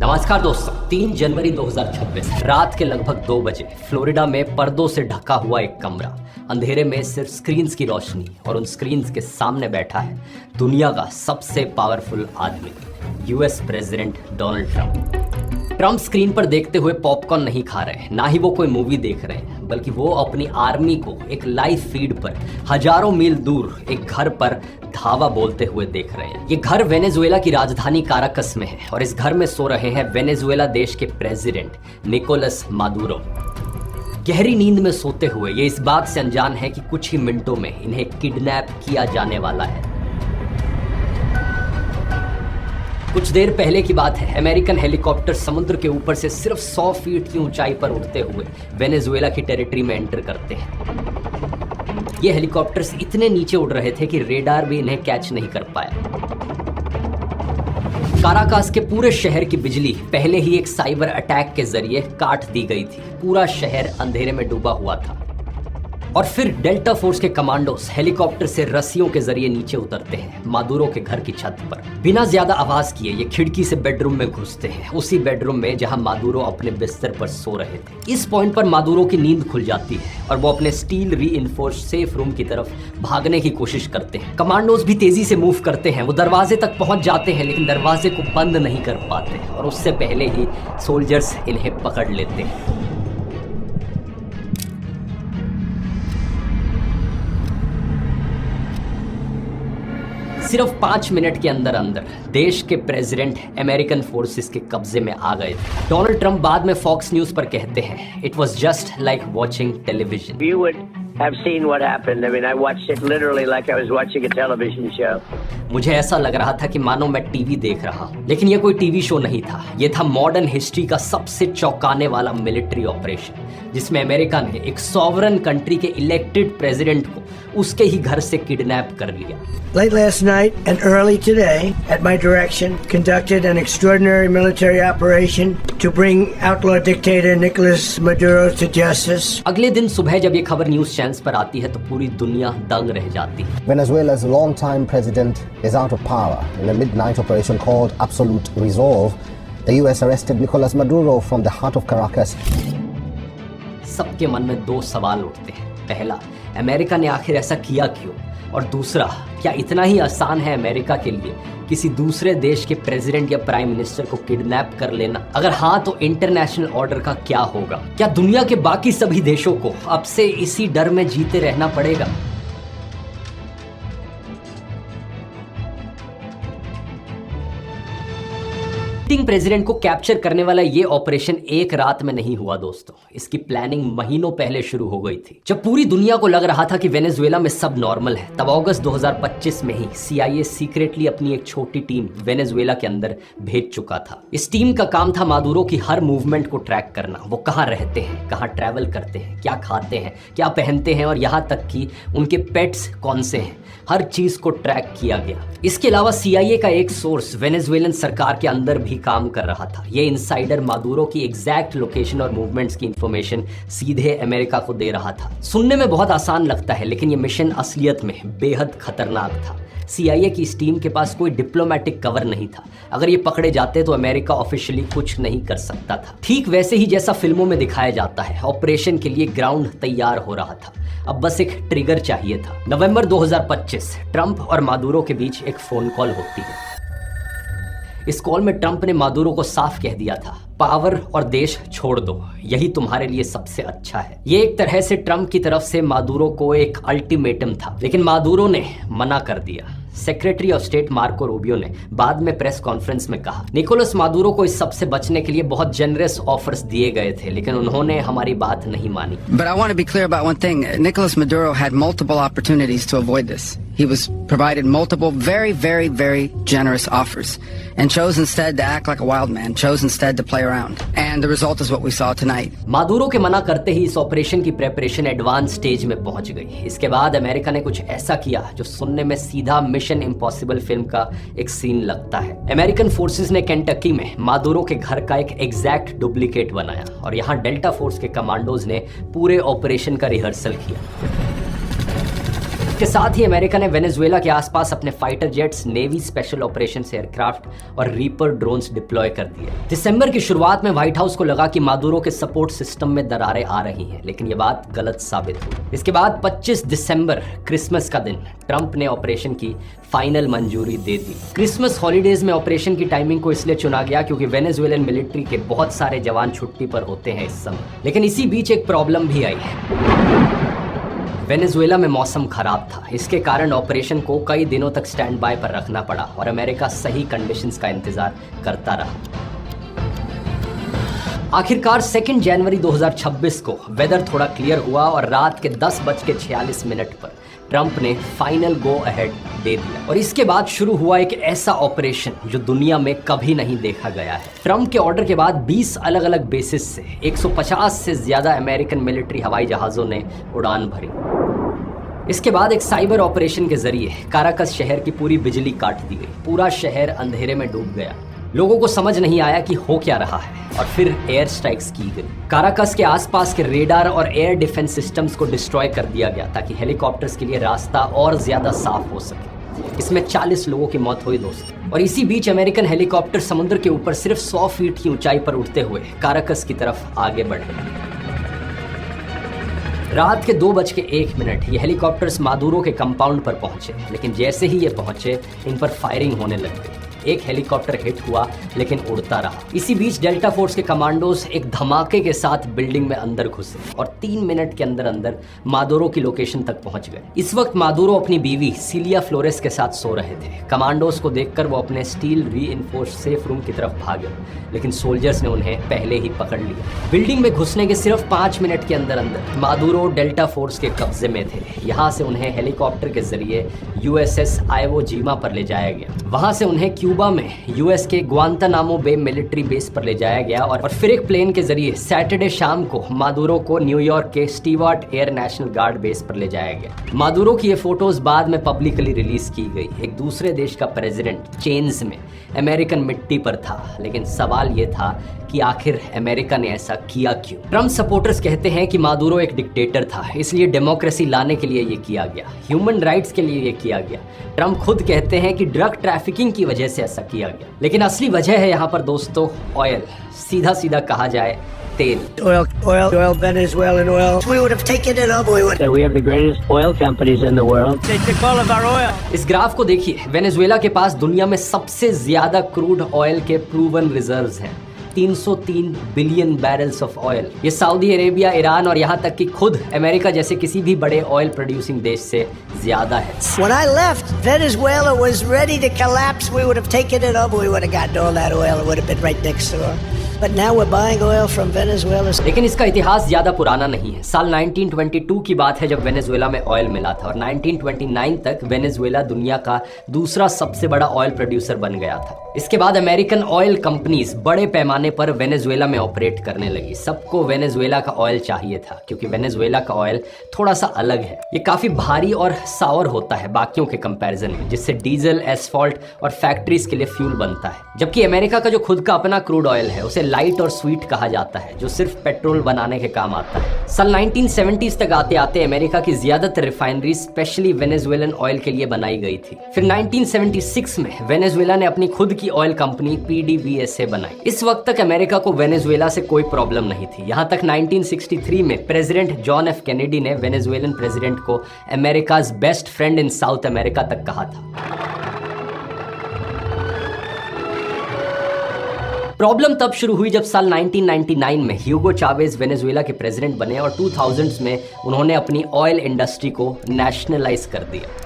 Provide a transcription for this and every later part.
नमस्कार दोस्तों, 3 जनवरी 2026 रात के लगभग 2 बजे फ्लोरिडा में पर्दों से ढका हुआ एक कमरा, अंधेरे में सिर्फ स्क्रीन्स की रोशनी और उन स्क्रीन्स के सामने बैठा है दुनिया का सबसे पावरफुल आदमी, US president Donald Trump. Trump screen पर देखते हुए पॉपकॉर्न नहीं खा रहे हैं, ना ही वो कोई मूवी देख रहे हैं, बल्कि वो अपनी आर्मी को एक लाइव फीड पर हजारों मील दूर एक घर पर धावा बोलते हुए देख रहे हैं। ये घर वेनेजुएला की राजधानी काराकस में है और इस घर में सो रहे हैं वेनेजुएला देश के प्रेसिडेंट निकोलस मादुरो। गहरी नींद में सोते हुए ये इस बात से अनजान है कि कुछ ही मिनटों में इन्हें किडनैप किया जाने वाला है। कुछ देर पहले की बात है, अमेरिकन हेलीकॉप्टर समुद्र के ऊपर से सिर्फ 100 फीट की ऊंचाई पर उड़ते हुए वेनेजुएला की टेरिटरी में एंटर करते हैं। ये हेलीकॉप्टर्स इतने नीचे उड़ रहे थे कि रेडार भी इन्हें कैच नहीं कर पाया। काराकास के पूरे शहर की बिजली पहले ही एक साइबर अटैक के जरिए काट दी गई थी। पूरा शहर अंधेरे में डूबा हुआ था। और फिर डेल्टा फोर्स के कमांडोस हेलीकॉप्टर से रस्सियों के जरिए नीचे उतरते हैं मादुरो के घर की छत पर। बिना ज्यादा आवाज किए ये खिड़की से बेडरूम में घुसते हैं, उसी बेडरूम में जहां मादुरो अपने बिस्तर पर सो रहे थे। इस पॉइंट पर मादुरो की नींद खुल जाती है और वो अपने स्टील रीइंफोर्स्ड सेफ रूम की तरफ भागने की कोशिश करते हैं। कमांडोज भी तेजी से मूव करते हैं, वो दरवाजे तक पहुंच जाते हैं लेकिन दरवाजे को बंद नहीं कर पाते और उससे पहले ही सोल्जर्स इन्हें पकड़ लेते हैं। सिर्फ 5 मिनट के अंदर अंदर देश के प्रेसिडेंट अमेरिकन फोर्सेस के कब्जे में आ गए थे। डोनाल्ड ट्रंप बाद में फॉक्स न्यूज पर कहते हैं, it was just like watching television. You would have seen what happened. I mean, I watched it literally like I was watching a television show. मुझे ऐसा लग रहा था कि मानो मैं टीवी देख रहा हूं, लेकिन ये कोई टीवी शो नहीं था। ये था मॉडर्न हिस्ट्री का सबसे चौंकाने वाला मिलिट्री ऑपरेशन, जिसमें अमेरिका ने एक सॉवरन कंट्री के इलेक्टेड प्रेसिडेंट को उसके ही घर से किडनैप कर लिया। Late last night and early today, at my direction, conducted an extraordinary military operation to bring outlaw dictator Nicolas Maduro to justice. अगले दिन सुबह जब ये खबर न्यूज चैनल्स पर आती है तो पूरी दुनिया दंग रह जाती है। Venezuela's long-time president is out of power. In a midnight operation called Absolute Resolve, the US arrested Nicolas Maduro from the heart of Caracas. सबके मन में 2 सवाल उठते हैं। पहला, अमेरिका ने आखिर ऐसा किया क्यों? और दूसरा, क्या इतना ही आसान है अमेरिका के लिए किसी दूसरे देश के प्रेसिडेंट या प्राइम मिनिस्टर को किडनैप कर लेना? अगर हाँ, तो इंटरनेशनल ऑर्डर का क्या होगा? क्या दुनिया के बाकी सभी देशों को अब से इसी डर में जीते रहना पड़ेगा? सिटिंग प्रेसिडेंट को कैप्चर करने वाला ये ऑपरेशन एक रात में नहीं हुआ दोस्तों। इसकी प्लानिंग महीनों पहले शुरू हो गई थी। जब पूरी दुनिया को लग रहा था कि वेनेजुएला में सब नॉर्मल है, तब अगस्त 2025 में ही CIA सीक्रेटली अपनी एक छोटी टीम वेनेजुएला के अंदर भेज चुका था। इस टीम का काम था मादुरो की हर मूवमेंट को ट्रैक करना। वो कहाँ रहते हैं, कहाँ ट्रैवल करते हैं, क्या खाते हैं, क्या पहनते हैं और यहाँ तक कि उनके पेट्स कौन से हैं, हर चीज को ट्रैक किया गया। इसके अलावा CIA का एक सोर्स वेनेजुएलन सरकार के अंदर भी काम कर रहा था। ये इनसाइडर मादुरो की एग्जैक्ट लोकेशन और मूवमेंट्स की इंफॉर्मेशन सीधे अमेरिका को दे रहा था। सुनने में बहुत आसान लगता है, लेकिन ये मिशन असलियत में बेहद खतरनाक था। CIA की इस टीम के पास कोई डिप्लोमेटिक कवर नहीं था। अगर ये पकड़े जाते तो अमेरिका ऑफिशियली कुछ नहीं कर सकता था। ठीक वैसे ही जैसा फिल्मों में दिखाया जाता है, ऑपरेशन के लिए ग्राउंड तैयार हो रहा था। अब बस एक ट्रिगर चाहिए था। नवंबर 2025 ट्रंप और मादुरो के बीच एक फोन कॉल होती है। इस कॉल में ट्रंप ने मादुरो को साफ कह दिया था, पावर और देश छोड़ दो, यही तुम्हारे लिए सबसे अच्छा है। ये एक तरह से ट्रंप की तरफ से मादुरो को एक अल्टीमेटम था, लेकिन मादुरो ने मना कर दिया। Secretary of state Marco Rubio ने बाद में प्रेस कॉन्फ्रेंस में कहा, निकोलस मादुरो को इस सब से बचने के लिए बहुत जेनरस ऑफर्स दिए गए थे, लेकिन उन्होंने हमारी बात नहीं मानी। But I want to be clear about one thing. Nicolas Maduro had multiple opportunities to avoid this. He was provided multiple very, very, very generous offers and chose instead to act like a wild man, chose instead to play around. And the result is what we saw tonight. Maduro के मना करते ही इस operation की preparation advance stage में पहुंच गई। इसके बाद अमेरिका ने कुछ ऐसा किया जो सुनने में सीधा मिशन इम्पॉसिबल फिल्म का एक सीन लगता है। अमेरिकन फोर्सेस ने केंटकी में मादुरो के घर का एक एग्जैक्ट डुप्लीकेट बनाया और यहाँ डेल्टा फोर्स के कमांडोज ने पूरे ऑपरेशन का रिहर्सल किया। इसके साथ ही अमेरिका ने वेनेजुएला के आसपास अपने fighter jets, navy special operations aircraft और रीपर ड्रोन्स डिप्लॉय कर दिए। दिसंबर की शुरुआत में व्हाइट हाउस को लगा कि मादुरो के सपोर्ट सिस्टम में दरारें आ रही हैं, लेकिन यह बात गलत साबित हुई। इसके बाद 25 दिसंबर क्रिसमस का दिन ट्रंप ने ऑपरेशन की फाइनल मंजूरी दे दी। क्रिसमस हॉलीडेज में ऑपरेशन की टाइमिंग को इसलिए चुना गया क्योंकि वेनेजुएलन मिलिट्री के बहुत सारे जवान छुट्टी पर होते हैं इस समय। लेकिन इसी बीच एक प्रॉब्लम भी आई है। वेनेजुएला में मौसम खराब था, इसके कारण ऑपरेशन को कई दिनों तक स्टैंड बाय पर रखना पड़ा और अमेरिका सही कंडीशंस का इंतजार करता रहा। आखिरकार 2 जनवरी 2026 को वेदर थोड़ा क्लियर हुआ और रात के 10:46 पर ट्रंप ने फाइनल गो अहेड दे दिया और इसके बाद शुरू हुआ एक ऐसा ऑपरेशन जो दुनिया में कभी नहीं देखा गया है। ट्रंप के ऑर्डर के बाद 20 अलग अलग बेसिस से 150 से ज्यादा अमेरिकन मिलिट्री हवाई जहाजों ने उड़ान भरी। इसके बाद एक साइबर ऑपरेशन के जरिए काराकस शहर की पूरी बिजली काट दी गई। पूरा शहर अंधेरे में डूब गया। लोगों को समझ नहीं आया कि हो क्या रहा है और फिर एयर स्ट्राइक्स की गई। काराकस के आसपास के रेडार और एयर डिफेंस सिस्टम्स को डिस्ट्रॉय कर दिया गया ताकि हेलीकॉप्टर्स के लिए रास्ता और ज्यादा साफ हो सके। इसमें 40 लोगों की मौत हुई दोस्तों। और इसी बीच अमेरिकन हेलीकॉप्टर समुद्र के ऊपर सिर्फ 100 फीट की ऊंचाई पर उड़ते हुए काराकस की तरफ आगे बढ़े। रात के 2:01 ये हेलीकॉप्टर्स मादुरो के कंपाउंड पर पहुंचे, लेकिन जैसे ही ये पहुंचे इन पर फायरिंग होने लग गई। एक हेलीकॉप्टर हिट हुआ लेकिन उड़ता रहा। इसी बीच डेल्टा फोर्स के कमांडोज एक धमाके के साथ बिल्डिंग में अंदर घुसे और 3 मिनट के अंदर अंदर मादुरो की लोकेशन तक पहुंच गए। इस वक्त मादुरो अपनी बीवी सिलिया फ्लोरेस के साथ सो रहे थे। कमांडोज को देखकर वो अपने स्टील रीइंफोर्स्ड सेफ रूम की तरफ भागे, लेकिन सोल्जर्स ने उन्हें पहले ही पकड़ लिया। बिल्डिंग में घुसने के सिर्फ 5 मिनट के अंदर अंदर मादुरो डेल्टा फोर्स के कब्जे में थे। यहाँ से उन्हें हेलीकॉप्टर के जरिए USS आइवो जीमा पर ले जाया गया। वहां से उन्हें क्यूबा में US के ग्वांतानामो बे मिलिट्री बेस पर ले जाया गया और फिर एक प्लेन के जरिए सैटरडे शाम को मादुरो को न्यूयॉर्क के Stewart air national guard base पर ले जाया गया। मादुरो की ये फोटोज बाद में पब्लिकली रिलीज की गई। एक दूसरे देश का प्रेसिडेंट चेन्स में अमेरिकन मिट्टी पर था, लेकिन सवाल ये था कि आखिर अमेरिका ने ऐसा किया क्यों। ट्रंप सपोर्टर्स कहते हैं कि मादुरो एक डिक्टेटर था, इसलिए डेमोक्रेसी लाने के लिए ये किया गया, ह्यूमन राइट्स के लिए ये किया गया। ट्रंप खुद कहते हैं कि ड्रग ट्रैफिकिंग की वजह से ऐसा किया गया, लेकिन असली वजह है यहाँ पर दोस्तों ऑयल, सीधा सीधा कहा जाए तेल। Oil, Venezuelan oil. We would have taken it up. So we have the greatest oil companies in the world. They took all of our oil. इस ग्राफ को देखिए, वेनेजुएला के पास दुनिया में सबसे ज्यादा क्रूड ऑयल के प्रूवन रिजर्व्स हैं। 303 बिलियन बैरल्स ऑफ ऑयल। ये सऊदी अरेबिया, ईरान और यहाँ तक कि खुद अमेरिका जैसे किसी भी बड़े ऑयल प्रोड्यूसिंग देश से ज्यादा है। When I left, Venezuela was ready to collapse. We would have taken it up. We would have gotten all that oil. It would have been right next door. But now we're buying oil from Venezuela. लेकिन इसका इतिहास ज्यादा पुराना नहीं है। साल 1922 की बात है जब वेनेजुएला में ऑयल मिला था और 1929 तक वेनेजुएला दुनिया का दूसरा सबसे बड़ा ऑयल प्रोड्यूसर बन गया था। इसके बाद अमेरिकन ऑयल कंपनीज बड़े पैमाने पर वेनेजुएला में ऑपरेट करने लगी। सबको वेनेजुएला का ऑयल चाहिए था क्योंकि वेनेजुएला का ऑयल थोड़ा सा अलग है। ये काफी भारी और सावर होता है बाकियों के कंपैरिजन में, जिससे डीजल, एसफॉल्ट और फैक्ट्रीज के लिए फ्यूल बनता है। जबकि अमेरिका का जो खुद का अपना क्रूड ऑयल है उसे लाइट और स्वीट कहा जाता है, जो सिर्फ पेट्रोल बनाने के काम आता है। साल 1970s तक आते आते अमेरिका की ज्यादातर रिफाइनरी स्पेशली वेनेजुएलन ऑयल के लिए बनाई गई थी। फिर 1976 में वेनेजुएला ने अपनी खुद की ऑयल कंपनी PDVSA बनाई। इस वक्त तक अमेरिका को वेनेजुएला से कोई प्रॉब्लम नहीं थी, यहाँ तक 1963 में प्रेसिडेंट जॉन F कैनेडी ने वेनेजुएलन प्रेसिडेंट को America's best friend in South America तक कहा था। प्रॉब्लम तब शुरू हुई जब साल 1999 में ह्यूगो चावेज वेनेजुएला के प्रेसिडेंट बने और 2000s में उन्होंने अपनी ऑयल इंडस्ट्री को नेशनलाइज कर दिया।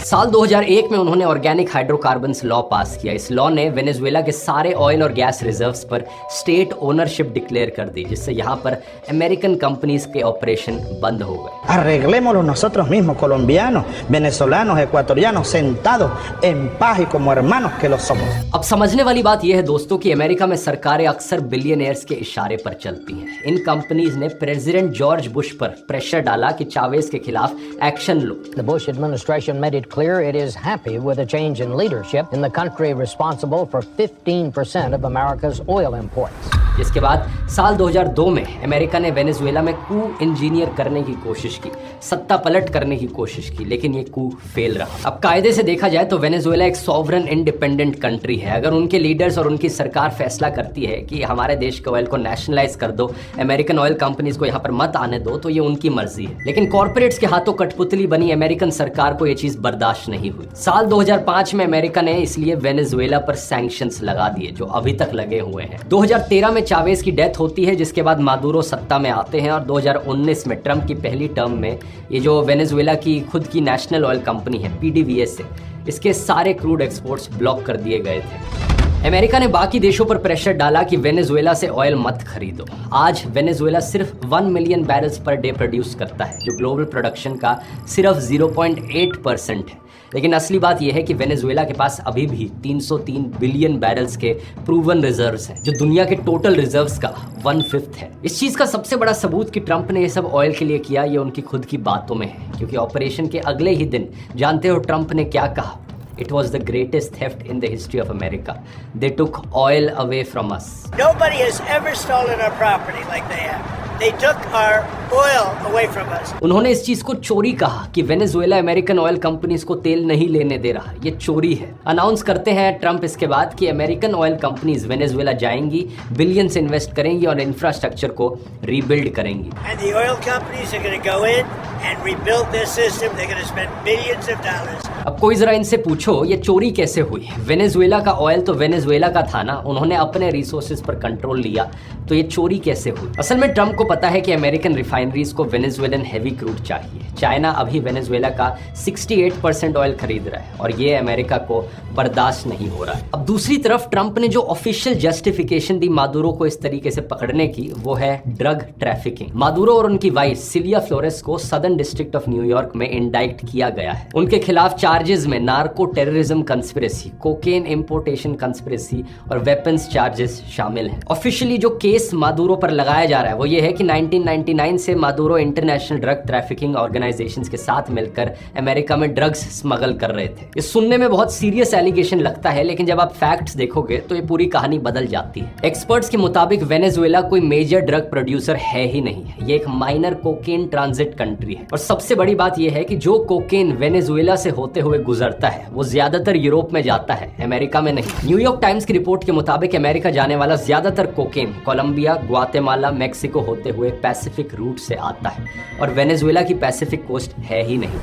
साल 2001 में उन्होंने ऑर्गेनिक हाइड्रोकार्बन्स लॉ पास किया। इस लॉ ने वेनेजुएला के सारे ऑयल और गैस रिजर्व्स पर स्टेट ओनरशिप डिक्लेयर कर दी, जिससे यहाँ पर अमेरिकन कंपनीज के ऑपरेशन बंद हो गए। Arreglémoslo nosotros mismos, colombianos, venezolanos, ecuatorianos, sentados en paz y como hermanos que lo somos. अब समझने वाली बात यह है दोस्तों कि अमेरिका में सरकारें अक्सर बिलियनियर्स के इशारे पर चलती हैं। इन कंपनीज ने प्रेसिडेंट जॉर्ज बुश पर प्रेशर डाला कि चावेज के खिलाफ action low. The Bush administration made it clear it is happy with a change in leadership in the country responsible for 15% of America's oil imports. इसके बाद साल 2002 में अमेरिका ने वेनेजुएला में कू इंजीनियर करने की कोशिश की, सत्ता पलट करने की कोशिश की, लेकिन ये कू फेल रहा। अब कायदे से देखा जाए तो वेनेजुएला एक सॉवरन इंडिपेंडेंट कंट्री है। अगर उनके लीडर्स और उनकी सरकार फैसला करती है कि हमारे देश के ऑयल को नेशनलाइज कर दो, अमेरिकन ऑयल कंपनीज को यहाँ पर मत आने दो, तो ये उनकी मर्जी है। लेकिन कॉर्पोरेट्स के हाथों कठपुतली बनी अमेरिकन सरकार को ये चीज बर्दाश्त नहीं हुई। साल 2005 में अमेरिका ने इसलिए वेनेजुएला पर सैंक्शंस लगा दिए, जो अभी तक लगे हुए हैं। 2013 में चावेज की डेथ होती है, जिसके बाद मादुरो सत्ता में आते हैं और 2019 में ट्रंप की पहली टर्म में ये जो वेनेजुएला की खुद की नेशनल ऑयल कंपनी है PDVSA, इसके सारे क्रूड एक्सपोर्ट्स ब्लॉक कर दिए गए थे। अमेरिका ने बाकी देशों पर प्रेशर डाला कि वेनेजुएला से ऑयल मत खरीदो। आज वेनेजुएला सिर्फ 1 million barrels per day produce करता है, जो ग्लोबल प्रोडक्शन का सिर्फ 0.8% है। लेकिन असली बात यह है कि वेनेजुएला के पास अभी भी 303 बिलियन बैरल्स के प्रूवन रिजर्व्स हैं, जो दुनिया के टोटल रिजर्व्स का 1/5 है। इस चीज का सबसे बड़ा सबूत कि ट्रंप ने ये सब ऑयल के लिए किया, ये उनकी खुद की बातों में है, क्योंकि ऑपरेशन के अगले ही दिन जानते हो ट्रंप ने क्या कहा? It was the greatest theft in the history of America. They took oil away from us. Nobody has ever stolen our property like they have. They took our oil away from us. उन्होंने इस चीज को चोरी कहा कि Venezuela American oil companies को तेल नहीं लेने दे रहा, ये चोरी है। अनाउंस करते हैं ट्रंप इसके बाद कि अमेरिकन ऑयल कंपनीज वेनेजुएला जाएंगी, बिलियंस इन्वेस्ट करेंगी और इंफ्रास्ट्रक्चर को रीबिल्ड करेंगी। And the oil companies are going to go in and rebuild their system. They're going to spend billions of dollars. अब कोई जरा इनसे पूछो ये चोरी कैसे हुई? वेनेजुएला का ऑयल तो वेनेजुएला का था ना, उन्होंने अपने रिसोर्सेज पर कंट्रोल लिया, तो ये चोरी कैसे हुई? असल में ट्रंप को पता है कि अमेरिकन रिफाइनरीज को वेनेजुएलन हैवी क्रूड चाहिए। चाइना अभी वेनेजुएला का 68% ऑयल खरीद रहा है और ये अमेरिका को बर्दाश्त नहीं हो रहा है। अब दूसरी तरफ ट्रंप ने जो ऑफिशियल जस्टिफिकेशन दी मादुरो को इस तरीके से पकड़ने की, वो है ड्रग ट्रैफिकिंग। मादुरो और उनकी वाइफ सिलिया फ्लोरेस को सदर्न डिस्ट्रिक्ट ऑफ न्यूयॉर्क में इंडाइक्ट किया गया है। उनके खिलाफ चार्जेस में narco terrorism conspiracy, cocaine importation conspiracy और वेपन्स चार्जेस शामिल हैं। ऑफिशियली जो केस मादुरो पर लगाया जा रहा है वो ये है कि 1999 से Maduro international drug trafficking organisations के साथ मिलकर अमेरिका में ड्रग्स स्मगल कर रहे थे। ये सुनने में बहुत सीरियस एलिगेशन लगता है, लेकिन जब आप फैक्ट्स देखोगे तो ये पूरी कहानी बदल जाती है। एक्सपर्ट्स के मुताबिक वेनेजुएला कोई मेजर ड्रग प्रोड्यूसर है ही नहीं, ये एक माइनर कोकेन ट्रांजिट कंट्री है। और सबसे बड़ी बात यह है कि जो कोकेन वेनेजुएला से होते हुए गुजरता है वो ज्यादातर यूरोप में जाता है, अमेरिका में नहीं। न्यूयॉर्क टाइम्स की रिपोर्ट के मुताबिक अमेरिका जाने वाला ज्यादातर कोकेन कोलंबिया, ग्वाटेमाला, मेक्सिको होते हुए पैसिफिक रूट से आता है और वेनेजुएला की पैसिफिक कोस्ट है ही नहीं।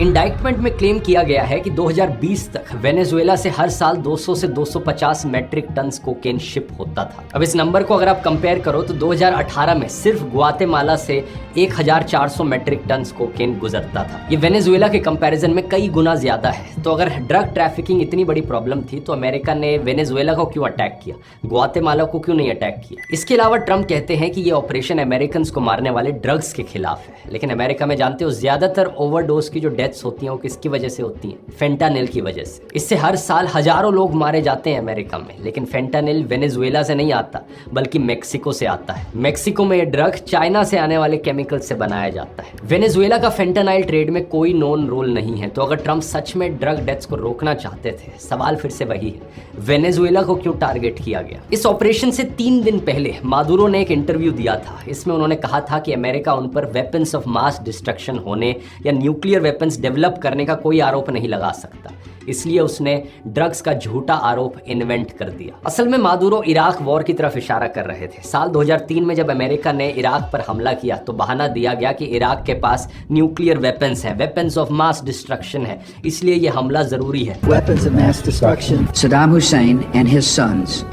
इंडाइटमेंट में क्लेम किया गया है कि 2020 तक वेनेजुएला से हर साल 200 से 250 मैट्रिक टन कोकेन शिप होता था। अब इस नंबर को अगर आप कंपेयर करो तो 2018 में सिर्फ ग्वाटेमाला से 1400 मैट्रिक टन कोकेन गुजरता था। ये वेनेजुएला के कंपैरिजन में कई गुना ज्यादा है। तो अगर ड्रग ट्रैफिकिंग इतनी बड़ी प्रॉब्लम थी तो अमेरिका ने वेनेजुएला को क्यों अटैक किया, ग्वाटेमाला को क्यों नहीं अटैक किया? इसके अलावा ट्रंप कहते हैं कि ये ऑपरेशन अमेरिकन को मारने वाले ड्रग्स के खिलाफ है, लेकिन अमेरिका में जानते हो ज्यादातर ओवरडोज की जो डेथ्स होती हैं वो किसकी वजह से होती हैं? फेंटानिल की वजह से। इससे हर साल हजारों लोग मारे जाते हैं अमेरिका में, लेकिन फेंटानिल वेनेजुएला से नहीं आता बल्कि मेक्सिको से आता है। मेक्सिको में ये ड्रग चाइना से आने वाले केमिकल से बनाया जाता है। वेनेजुएला का फेंटानाइल ट्रेड में कोई नोन रोल नहीं है। तो अगर ट्रंप सच में ड्रग डेथ्स को रोकना चाहते थे, सवाल फिर से वही है, वेनेजुएला को क्यों टारगेट किया गया? इस ऑपरेशन से 3 दिन पहले मादुरो ने एक इंटरव्यू दिया था। इसमें उन्होंने कहा था कि अमेरिका उन पर वेपन्स ऑफ मास डिस्ट्रक्शन होने या न्यूक्लियर वेपन्स डेवलप करने का कोई आरोप नहीं लगा सकता, इसलिए उसने ड्रग्स का झूठा आरोप इन्वेंट कर दिया। असल में मादुरो इराक वॉर की तरफ इशारा कर रहे थे। साल 2003 में जब अमेरिका ने इराक पर हमला किया तो बहाना दिया गया कि इराक के पास न्यूक्लियर वेपन्स है, वेपन्स ऑफ मास डिस्ट्रक्शन है, इसलिए ये हमला जरूरी है। Weapons of mass destruction. Saddam Hussein and his sons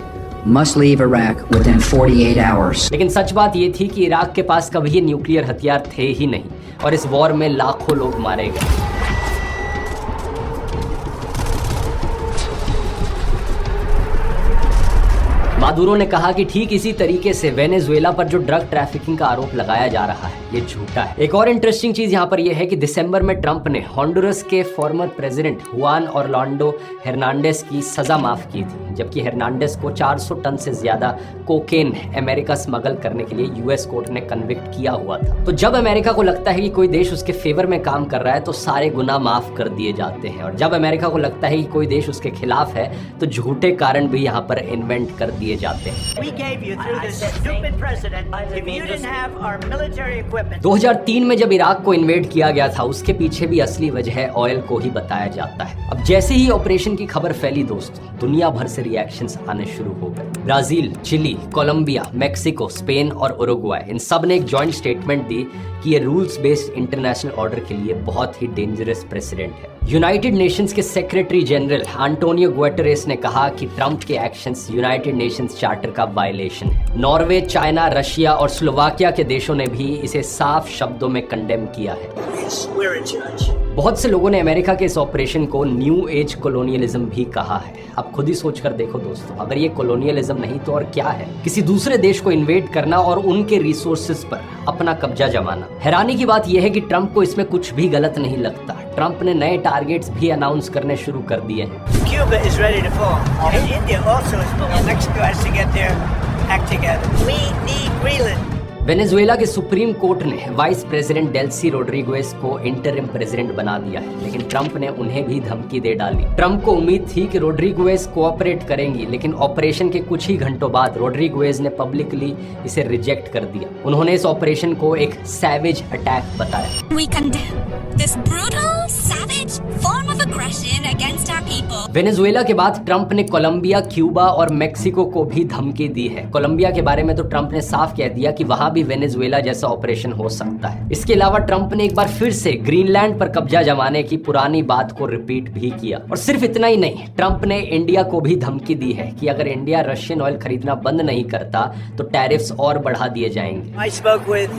must leave Iraq within 48 hours. लेकिन सच बात ये थी कि इराक के पास कभी ये न्यूक्लियर हथियार थे ही नहीं और इस वॉर में लाखों लोग मारे गए। मादुरो ने कहा कि ठीक इसी तरीके से वेनेजुएला पर जो ड्रग ट्रैफिकिंग का आरोप लगाया जा रहा है ये झूठा है। एक और इंटरेस्टिंग चीज यहाँ पर यह है कि दिसंबर में ट्रंप ने हॉन्डुरस के former president Hwan Orlando Hernandez की सजा माफ की थी, जबकि हर्नांडेज को 400 टन से ज्यादा कोकेन अमेरिका स्मगल करने के लिए यूएस कोर्ट ने कन्विक्ट किया हुआ था। तो जब अमेरिका को लगता है कि कोई देश उसके फेवर में काम कर रहा है तो सारे गुनाह माफ कर दिए जाते हैं, और जब अमेरिका को लगता है कि कोई देश उसके खिलाफ है तो झूठे कारण भी यहाँ पर इन्वेंट कर दिए जाते हैं। 2003 में जब इराक को इन्वेड किया गया था उसके पीछे भी असली वजह ऑयल को ही बताया जाता है। अब जैसे ही ऑपरेशन की खबर फैली दोस्तों, दुनिया भर से रिएक्शंस आने शुरू हो गए। Brazil, Chile, Colombia, Mexico, Spain और उरुग्वे इन सब ने एक जॉइंट स्टेटमेंट दी कि ये रूल्स बेस्ड इंटरनेशनल ऑर्डर के लिए बहुत ही डेंजरस प्रेसिडेंट है। यूनाइटेड नेशंस के सेक्रेटरी जनरल एंटोनियो गुटेरेस ने कहा कि ट्रंप के एक्शंस यूनाइटेड नेशंस चार्टर का वायलेशन है। नॉर्वे, चाइना, रशिया और स्लोवाकिया के देशों ने भी इसे साफ शब्दों में कंडेम किया है। बहुत से लोगों ने अमेरिका के इस ऑपरेशन को न्यू एज कॉलोनियलिज्म भी कहा है। अब खुद ही सोच कर देखो दोस्तों, अगर ये कॉलोनियलिज्म नहीं तो और क्या है? किसी दूसरे देश को इन्वेड करना और उनके रिसोर्सेज पर अपना कब्जा जमाना। हैरानी की बात यह है कि ट्रंप को इसमें कुछ भी गलत नहीं लगता। ट्रंप ने नए टारगेट्स भी अनाउंस करने शुरू कर दिए हैं। Cuba is ready to fall. And India also is falling. Mexico has to get their act together. We need Greenland. Venezuela के सुप्रीम कोर्ट ने वाइस प्रेसिडेंट डेल्सी रोड्रिगेज को इंटरिम प्रेसिडेंट बना दिया है, लेकिन ट्रंप ने उन्हें भी धमकी दे डाली। ट्रंप को उम्मीद थी कि रोड्रिगेज कोऑपरेट करेंगी, लेकिन ऑपरेशन के कुछ ही घंटों बाद रोड्रिगेज ने पब्लिकली इसे रिजेक्ट कर दिया। उन्होंने इस ऑपरेशन को एक सैवेज अटैक बताया। We condemn this brutal, savage form of aggression against our people. Venezuela के बाद ट्रंप ने कोलंबिया, क्यूबा और मेक्सिको को भी धमकी दी है। कोलंबिया के बारे में तो ट्रंप ने साफ कह दिया कि वहां भी वेनेजुएला जैसा ऑपरेशन हो सकता है। इसके अलावा ट्रंप ने एक बार फिर से ग्रीनलैंड पर कब्जा जमाने की पुरानी बात को रिपीट भी किया। और सिर्फ इतना ही नहीं, ट्रंप ने इंडिया को भी धमकी दी है कि अगर इंडिया रशियन ऑयल खरीदना बंद नहीं करता तो टैरिफ्स और बढ़ा दिए जाएंगे। I spoke with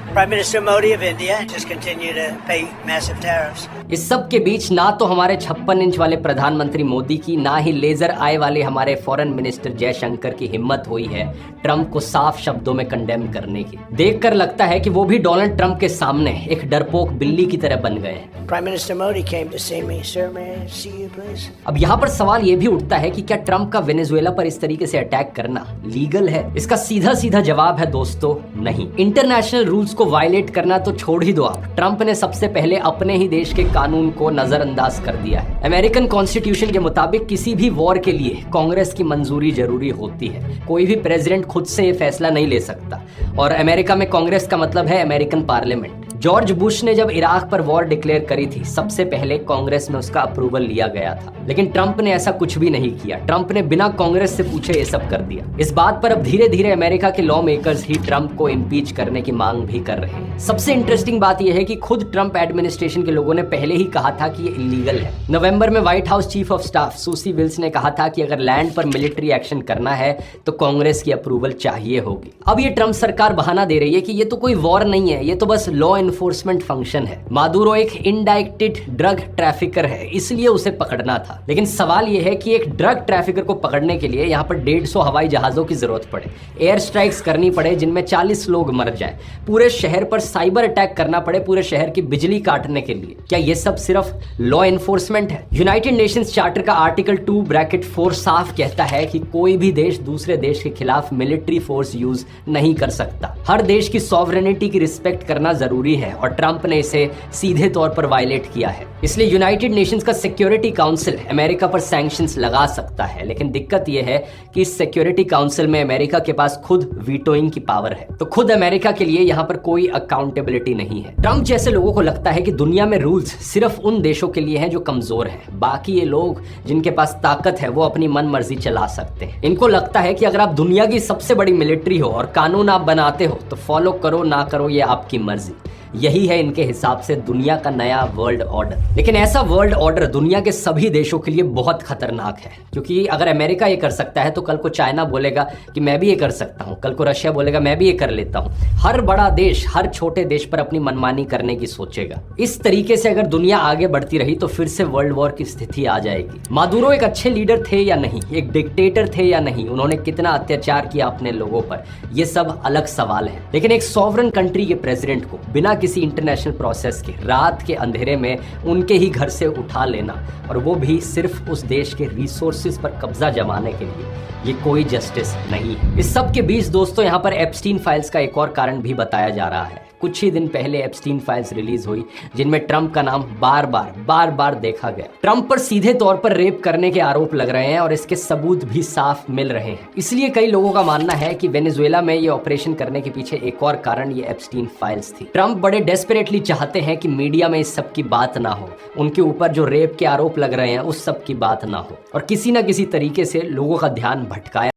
Prime Minister Modi of India and just continue to pay massive tariffs. इस सब के बीच ना तो हमारे 56 इंच वाले प्रधानमंत्री मोदी की, ना ही लेजर आई वाले हमारे फॉरेन मिनिस्टर जयशंकर की हिम्मत हुई है ट्रंप को साफ शब्दों में कंडेम करने की। देखकर लगता है कि वो भी डोनाल्ड ट्रंप के सामने एक डरपोक बिल्ली की तरह बन गए हैं। Prime Minister Modi came to see me. Sir, may I see you, please? अब यहाँ पर सवाल ये भी उठता है कि क्या ट्रंप का वेनेजुएला पर इस तरीके से अटैक करना लीगल है? इसका सीधा सीधा जवाब है दोस्तों, नहीं। इंटरनेशनल रूल्स को वायलेट करना तो छोड़ ही दो आप, ट्रंप ने सबसे पहले अपने ही देश के कानून को नजरअंदाज कर दिया है। अमेरिकन कॉन्स्टिट्यूशन के मुताबिक किसी भी वॉर के लिए कांग्रेस की मंजूरी जरूरी होती है। कोई भी प्रेसिडेंट खुद से ये फैसला नहीं ले सकता, और अमेरिका में कांग्रेस का मतलब है अमेरिकन पार्लियामेंट। जॉर्ज बुश ने जब इराक पर वॉर डिक्लेयर करी थी, सबसे पहले कांग्रेस में उसका अप्रूवल लिया गया था, लेकिन ट्रंप ने ऐसा कुछ भी नहीं किया। ट्रंप ने बिना कांग्रेस से पूछे ये सब कर दिया। इस बात पर अब धीरे धीरे अमेरिका के लॉ मेकर्स ही ट्रंप को इम्पीच करने की मांग भी कर रहे हैं। सबसे इंटरेस्टिंग बात यह है कि खुद ट्रंप एडमिनिस्ट्रेशन के लोगों ने पहले ही कहा था कि ये इलीगल है। नवंबर में White House chief of staff Susie Wiles ने कहा था कि अगर लैंड पर मिलिट्री एक्शन करना है तो कांग्रेस की अप्रूवल चाहिए होगी। अब ये ट्रंप सरकार बहाना दे रही है कि ये तो कोई वॉर नहीं है, ये तो बस लॉ एनफोर्समेंट फंक्शन है। मादुरो एक इंडाइक्टेड ड्रग ट्रैफिकर है, इसलिए उसे पकड़ना था। लेकिन सवाल यह है कि एक ड्रग ट्रैफिकर को पकड़ने के लिए यहाँ पर 150 हवाई जहाजों की जरूरत पड़े, एयर स्ट्राइक्स करनी पड़े जिनमें 40 लोग मर जाए, पूरे शहर पर साइबर अटैक करना पड़े पूरे शहर की बिजली काटने के लिए। क्या ये सब सिर्फ लॉ एनफोर्समेंट है? यूनाइटेड नेशंस चार्टर का आर्टिकल 2(4) साफ कहता है कि कोई भी देश दूसरे देश के खिलाफ मिलिट्री फोर्स यूज नहीं कर सकता। हर देश की सॉवरेनिटी की रिस्पेक्ट करना जरूरी है, और ट्रंप ने इसे सीधे तौर पर वायलेट किया है। इसलिए यूनाइटेड नेशंस का सिक्योरिटी काउंसिल अमेरिका पर सैंक्शंस लगा सकता है, लेकिन दिक्कत यह है कि इस सिक्योरिटी काउंसिल में अमेरिका के पास खुद वीटोइंग की पावर है, तो खुद अमेरिका के लिए यहाँ पर कोई अकाउंटेबिलिटी नहीं है। ट्रंप जैसे लोगों को लगता है कि दुनिया में रूल्स सिर्फ उन देशों के लिए हैं जो कमजोर हैं, बाकी ये लोग जिनके पास ताकत है वो अपनी मन मर्जी चला सकते हैं। इनको लगता है कि अगर आप दुनिया की सबसे बड़ी मिलिट्री हो और कानून आप बनाते हो तो फॉलो करो ना करो ये आपकी मर्जी। यही है इनके हिसाब से दुनिया का नया वर्ल्ड ऑर्डर। लेकिन ऐसा वर्ल्ड ऑर्डर दुनिया के सभी देशों के लिए बहुत खतरनाक है, क्योंकि अगर अमेरिका ये कर सकता है तो कल को चाइना बोलेगा कि मैं भी ये कर सकता हूँ, कल को रशिया बोलेगा मैं भी ये कर लेता हूँ। हर बड़ा देश हर छोटे देश पर अपनी मनमानी करने की सोचेगा। इस तरीके से अगर दुनिया आगे बढ़ती रही तो फिर से वर्ल्ड वॉर की स्थिति आ जाएगी। मादुरो एक अच्छे लीडर थे या नहीं, एक डिक्टेटर थे या नहीं, उन्होंने कितना अत्याचार किया अपने लोगों पर, ये सब अलग सवाल है। लेकिन एक सॉवरन कंट्री के प्रेसिडेंट को बिना किसी इंटरनेशनल प्रोसेस के रात के अंधेरे में उनके ही घर से उठा लेना, और वो भी सिर्फ उस देश के रिसोर्सेज पर कब्जा जमाने के लिए, ये कोई जस्टिस नहीं है। इस सब के बीच दोस्तों यहाँ पर एप्स्टीन फाइल्स का एक और कारण भी बताया जा रहा है। कुछ ही दिन पहले एप्स्टीन फाइल्स रिलीज हुई जिनमें ट्रंप का नाम बार बार देखा गया। ट्रंप पर सीधे तौर पर रेप करने के आरोप लग रहे हैं और इसके सबूत भी साफ मिल रहे हैं। इसलिए कई लोगों का मानना है कि वेनेजुएला में ये ऑपरेशन करने के पीछे एक और कारण ये एप्स्टीन फाइल्स थी। ट्रंप बड़े डेस्परेटली चाहते हैं कि मीडिया में इस सब की बात ना हो, उनके ऊपर जो रेप के आरोप लग रहे हैं उस सब की बात ना हो, और किसी ना किसी तरीके से लोगों का ध्यान भटकाया